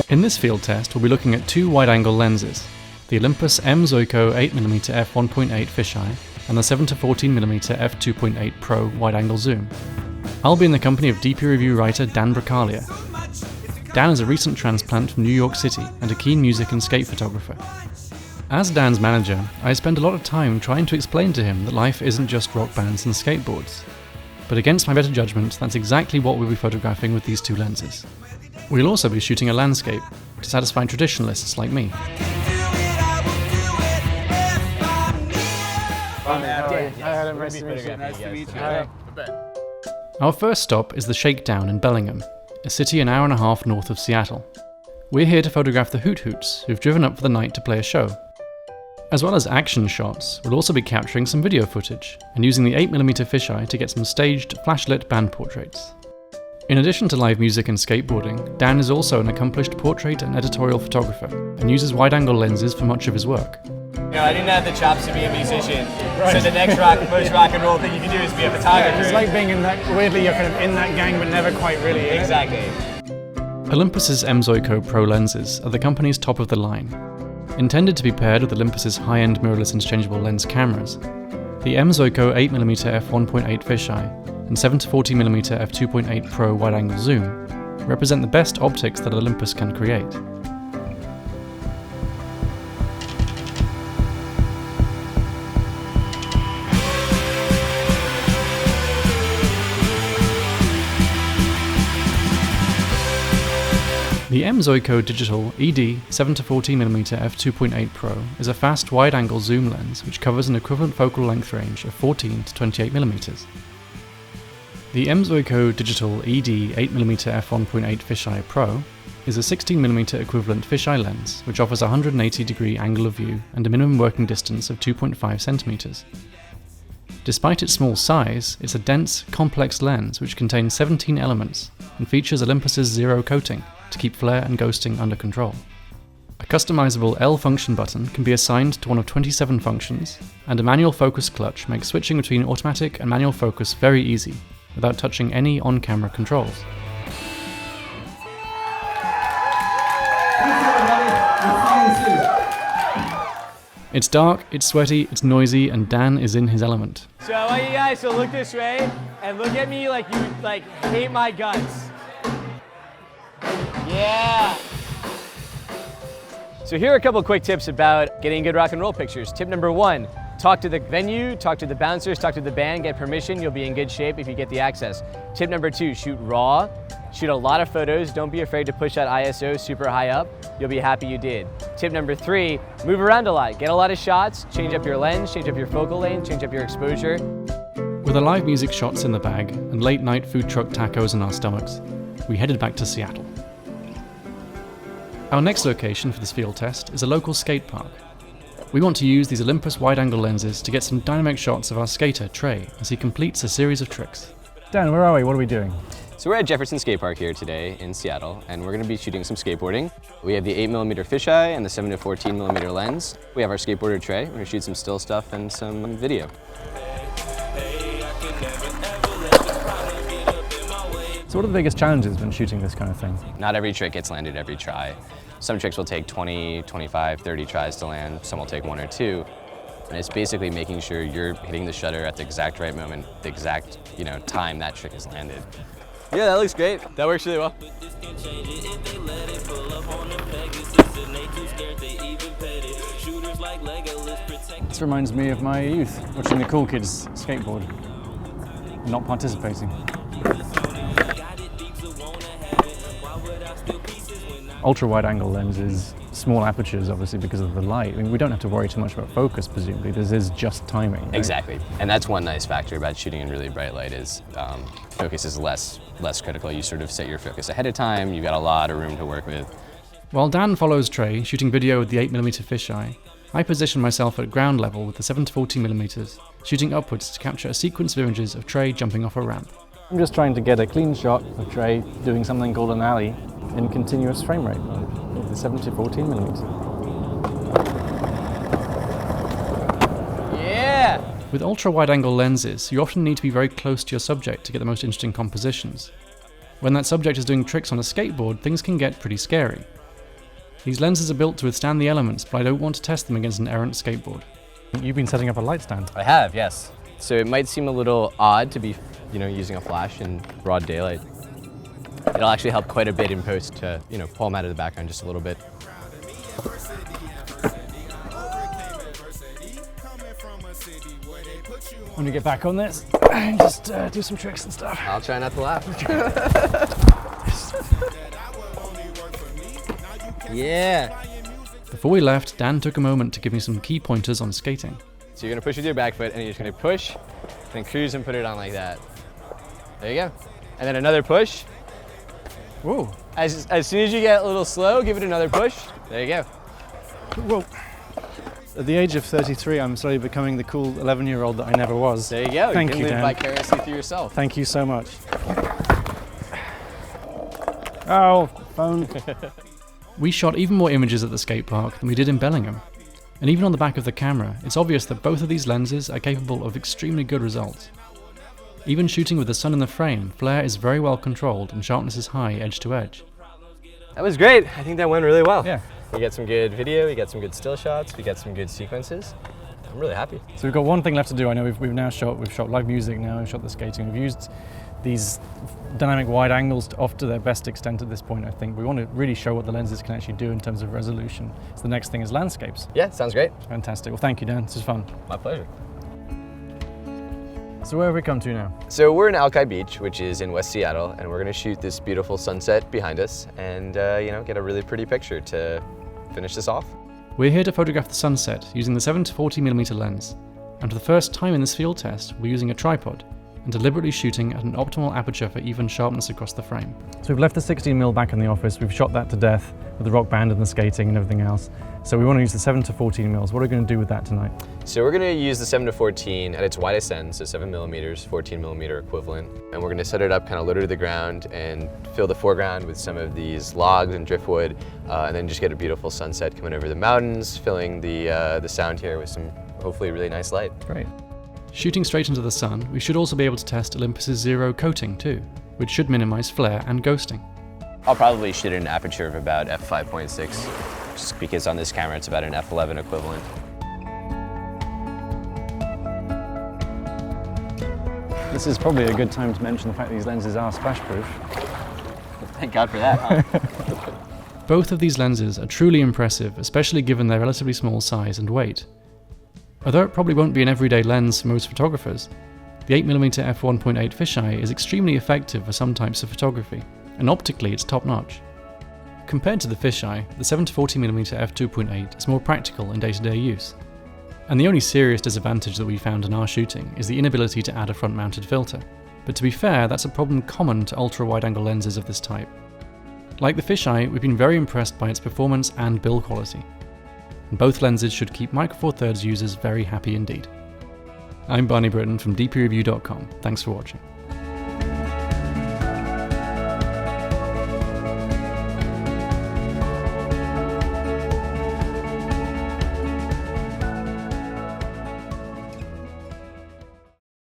In this field test, we'll be looking at two wide-angle lenses, the Olympus M.Zuiko 8mm f1.8 fisheye and the 7-14mm f2.8 Pro wide-angle zoom. I'll be in the company of DPReview writer Dan Bracaglia. Dan is a recent transplant from New York City and a keen music and skate photographer. As Dan's manager, I spend a lot of time trying to explain to him that life isn't just rock bands and skateboards. But against my better judgment, that's exactly what we'll be photographing with these two lenses. We'll also be shooting a landscape to satisfy traditionalists like me. Nice to meet you. Our first stop is the Shakedown in Bellingham, a city an hour and a half north of Seattle. We're here to photograph the Hoot Hoots, who've driven up for the night to play a show. As well as action shots, we'll also be capturing some video footage and using the 8mm fisheye to get some staged, flashlit band portraits. In addition to live music and skateboarding, Dan is also an accomplished portrait and editorial photographer and uses wide-angle lenses for much of his work. I didn't have the chops to be a musician, so the next most rock and roll thing you can do is be a photographer. It's like being in that, weirdly you're kind of in that gang but never quite really. Exactly. Olympus's M.Zuiko Pro lenses are the company's top of the line. Intended to be paired with Olympus's high-end mirrorless interchangeable lens cameras, the M.Zuiko 8mm f1.8 fisheye and 7-14mm f2.8 Pro wide-angle zoom represent the best optics that Olympus can create. The M.Zuiko Digital ED 7-14mm f2.8 Pro is a fast wide-angle zoom lens which covers an equivalent focal length range of 14 to 28mm. The M.Zuiko Digital ED 8mm f1.8 Fisheye Pro is a 16mm equivalent fisheye lens which offers a 180-degree angle of view and a minimum working distance of 2.5cm. Despite its small size, it's a dense, complex lens which contains 17 elements and features Olympus's zero coating to keep flare and ghosting under control. A customizable L function button can be assigned to one of 27 functions, and a manual focus clutch makes switching between automatic and manual focus very easy, without touching any on-camera controls. It's dark, it's sweaty, it's noisy, and Dan is in his element. So I want you guys to look this way and look at me like you hate my guts. Yeah! So here are a couple quick tips about getting good rock and roll pictures. Tip number 1, talk to the venue, talk to the bouncers, talk to the band, get permission, you'll be in good shape if you get the access. Tip number 2, shoot raw, shoot a lot of photos, don't be afraid to push that ISO super high up, you'll be happy you did. Tip number 3, move around a lot, get a lot of shots, change up your lens, change up your focal length, change up your exposure. With the live music shots in the bag and late night food truck tacos in our stomachs, we headed back to Seattle. Our next location for this field test is a local skate park. We want to use these Olympus wide-angle lenses to get some dynamic shots of our skater, Trey, as he completes a series of tricks. Dan, where are we? What are we doing? So we're at Jefferson Skate Park here today in Seattle, and we're going to be shooting some skateboarding. We have the 8mm fisheye and the 7-14mm lens. We have our skateboarder Trey. We're going to shoot some still stuff and some video. So what are the biggest challenges when shooting this kind of thing? Not every trick gets landed every try. Some tricks will take 20, 25, 30 tries to land. Some will take 1 or 2. And it's basically making sure you're hitting the shutter at the exact right moment, the exact time that trick is landed. Yeah, that looks great. That works really well. This reminds me of my youth, watching the cool kids skateboard, not participating. Ultra-wide-angle lenses, small apertures obviously because of the light. I mean, we don't have to worry too much about focus, presumably. This is just timing. Right? Exactly, and that's one nice factor about shooting in really bright light is focus is less critical. You sort of set your focus ahead of time. You've got a lot of room to work with. While Dan follows Trey, shooting video with the 8mm fisheye, I position myself at ground level with the 7-14mm, shooting upwards to capture a sequence of images of Trey jumping off a ramp. I'm just trying to get a clean shot of Trey doing something called an alley in continuous frame rate with the 7-14mm. Yeah! With ultra-wide-angle lenses, you often need to be very close to your subject to get the most interesting compositions. When that subject is doing tricks on a skateboard, things can get pretty scary. These lenses are built to withstand the elements, but I don't want to test them against an errant skateboard. You've been setting up a light stand. I have, yes. So it might seem a little odd to be, using a flash in broad daylight. It'll actually help quite a bit in post to, pull them out of the background just a little bit. When we get back on this, just do some tricks and stuff. I'll try not to laugh. Yeah. Before we left, Dan took a moment to give me some key pointers on skating. So you're gonna push with your back foot and you're just gonna push, then cruise and put it on like that. There you go. And then another push. Whoa. As soon as you get a little slow, give it another push. There you go. Whoa. At the age of 33, I'm slowly becoming the cool 11-year-old that I never was. There you go. Thank you you, can Dan. live vicariously through yourself. Thank you so much. Oh, phone. We shot even more images at the skate park than we did in Bellingham. And even on the back of the camera, it's obvious that both of these lenses are capable of extremely good results. Even shooting with the sun in the frame, flare is very well controlled and sharpness is high edge to edge. That was great. I think that went really well. Yeah. We got some good video, we got some good still shots, we got some good sequences. I'm really happy. So we've got one thing left to do. I know we've shot live music now, we've shot the skating, we've used these dynamic wide angles off to their best extent at this point, I think. We want to really show what the lenses can actually do in terms of resolution. So the next thing is landscapes. Yeah, sounds great. Fantastic. Well, thank you, Dan. This was fun. My pleasure. So where have we come to now? So we're in Alki Beach, which is in West Seattle, and we're gonna shoot this beautiful sunset behind us and get a really pretty picture to finish this off. We're here to photograph the sunset using the 7-40mm lens, and for the first time in this field test, we're using a tripod and deliberately shooting at an optimal aperture for even sharpness across the frame. So we've left the 16mm back in the office, we've shot that to death with the rock band and the skating and everything else. So we want to use the 7-14mm. What are we going to do with that tonight? So we're gonna use the 7-14 at its widest end, so 7mm, 14mm equivalent. And we're gonna set it up kind of low to the ground and fill the foreground with some of these logs and driftwood, and then just get a beautiful sunset coming over the mountains, filling the sound here with some hopefully really nice light. Great. Shooting straight into the sun, we should also be able to test Olympus's zero coating too, which should minimize flare and ghosting. I'll probably shoot at an aperture of about f5.6, just because on this camera it's about an f11 equivalent. This is probably a good time to mention the fact that these lenses are splash-proof. Thank God for that, huh? Both of these lenses are truly impressive, especially given their relatively small size and weight. Although it probably won't be an everyday lens for most photographers, the 8mm f1.8 fisheye is extremely effective for some types of photography, and optically it's top-notch. Compared to the fisheye, the 7-40mm f2.8 is more practical in day-to-day use. And the only serious disadvantage that we found in our shooting is the inability to add a front-mounted filter. But to be fair, that's a problem common to ultra-wide-angle lenses of this type. Like the fisheye, we've been very impressed by its performance and build quality. And both lenses should keep Micro Four Thirds users very happy indeed. I'm Barney Britton from DPReview.com. Thanks for watching.